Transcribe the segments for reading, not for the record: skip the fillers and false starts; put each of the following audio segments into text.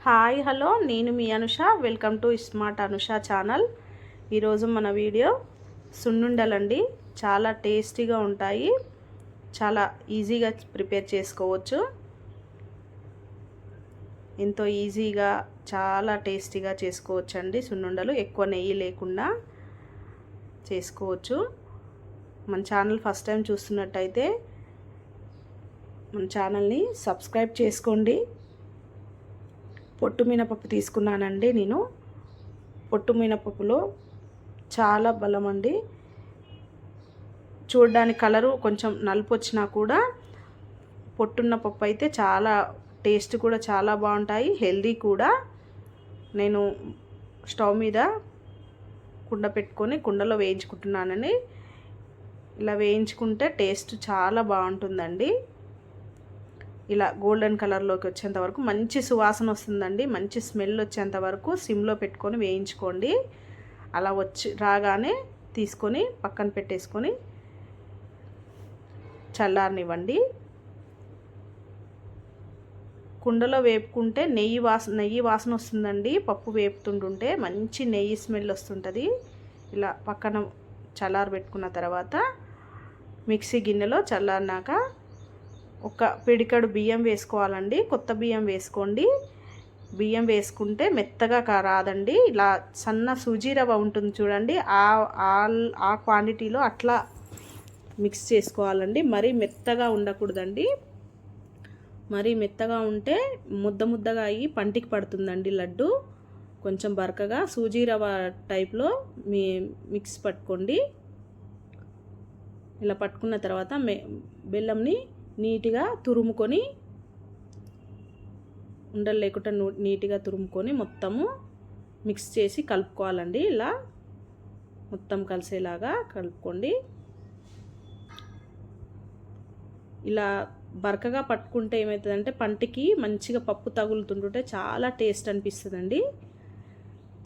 Hi hello నేను మీ Anusha welcome to smart Anusha channel. ఈరోజు మన వీడియో సున్నుండలండి. చాలా టేస్టీగా ఉంటాయి, చాలా ఈజీగా ప్రిపేర్ చేసుకోవచ్చు. ఎంతో ఈజీగా చాలా టేస్టీగా చేసుకోవచ్చండి సున్నుండలు. ఎక్కువ నెయ్యి లేకుండా చేసుకోవచ్చు. మన ఛానల్ ఫస్ట్ టైం చూస్తున్నట్టయితే మన ఛానల్ని సబ్స్క్రైబ్ చేసుకోండి. పొట్టు మినపప్పు తీసుకున్నానండి. నేను పొట్టు మినపప్పులో చాలా బలం అండి. చూడడానికి కలరు కొంచెం నలుపు వచ్చినా కూడా పొట్టున్న పప్పు అయితే చాలా టేస్ట్ కూడా చాలా బాగుంటాయి, హెల్దీ కూడా. నేను స్టవ్ మీద కుండ పెట్టుకొని కుండలో వేయించుకుంటున్నానని. ఇలా వేయించుకుంటే టేస్ట్ చాలా బాగుంటుందండి. ఇలా గోల్డెన్ కలర్లోకి వచ్చేంత వరకు మంచి సువాసన వస్తుందండి. మంచి స్మెల్ వచ్చేంత వరకు సిమ్లో పెట్టుకొని వేయించుకోండి. అలా రాగానే తీసుకొని పక్కన పెట్టేసుకొని చల్లారనివ్వండి. కుండలో వేపుకుంటే నెయ్యి వాసన వస్తుందండి. పప్పు వేపుతుంటుంటే మంచి నెయ్యి స్మెల్ వస్తుంటుంది. ఇలా పక్కన చల్లారబెట్టుకున్న తర్వాత మిక్సీ గిన్నెలో చల్లారినాక ఒక పిడికడు బియ్యం వేసుకోవాలండి. కొత్త బియ్యం వేసుకోండి. బియ్యం వేసుకుంటే మెత్తగా రాదండి. ఇలా సన్న సూజీ రవ్వ ఉంటుంది చూడండి, ఆ క్వాంటిటీలో అట్లా మిక్స్ చేసుకోవాలండి. మరీ మెత్తగా ఉండకూడదండి. మరీ మెత్తగా ఉంటే ముద్దగా అయ్యి పంటికి పడుతుందండి లడ్డు. కొంచెం బరకగా సూజీ రవ్వ టైప్లో మిక్స్ పట్టుకోండి. ఇలా పట్టుకున్న తర్వాత బెల్లంని నీట్గా తురుముకొని, ఉండలు లేకుండా నీట్గా తురుముకొని మొత్తము మిక్స్ చేసి కలుపుకోవాలండి. ఇలా మొత్తం కలిసేలాగా కలుపుకోండి. ఇలా బరకగా పట్టుకుంటే ఏమవుతుందంటే పంటికి మంచిగా పప్పు తగులుతుంటుంటే చాలా టేస్ట్ అనిపిస్తుందండి.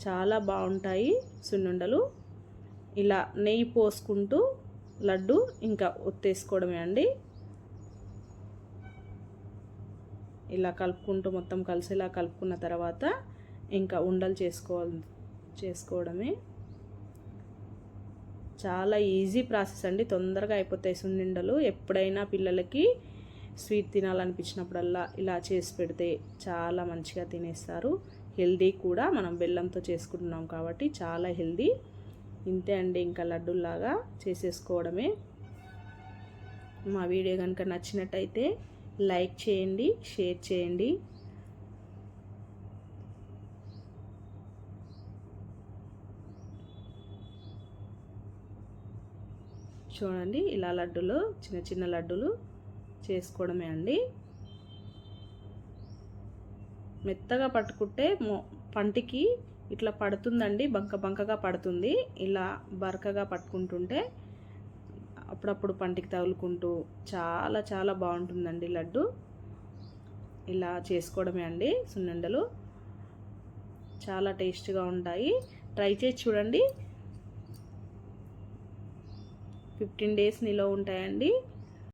చాలా బాగుంటాయి సున్నుండలు. ఇలా నెయ్యి పోసుకుంటూ లడ్డు ఇంకా ఒత్తేసుకోవడమే అండి. ఇలా కలుపుకుంటూ మొత్తం కలిసేలా కలుపుకున్న తర్వాత ఇంకా ఉండలు చేసుకోవడమే. చాలా ఈజీ ప్రాసెస్ అండి. తొందరగా అయిపోతాయి సున్నుండలు. ఎప్పుడైనా పిల్లలకి స్వీట్ తినాలనిపించినప్పుడల్లా ఇలా చేసి పెడితే చాలా మంచిగా తినేస్తారు. హెల్దీ కూడా. మనం బెల్లంతో చేసుకుంటున్నాం కాబట్టి చాలా హెల్దీ. ఇంతే అండి, ఇంకా లడ్డూలాగా చేసేసుకోవడమే. మా వీడియో కనుక నచ్చినట్టయితే లైక్ చేయండి, షేర్ చేయండి. చూడండి, ఇలా లడ్డూలు చిన్న లడ్డూలు చేసుకోవడమే అండి. మెత్తగా పట్టుకుంటే పంటికి ఇట్లా పడుతుందండి, బంకగా పడుతుంది. ఇలా బరకగా పట్టుకుంటుంటే అప్పుడప్పుడు పంటికి తగులుకుంటూ చాలా బాగుంటుందండి లడ్డు. ఇలా చేసుకోవడమే అండి సున్నుండలు. చాలా టేస్ట్గా ఉంటాయి. ట్రై చేసి చూడండి. 15 days నిలవ ఉంటాయండి.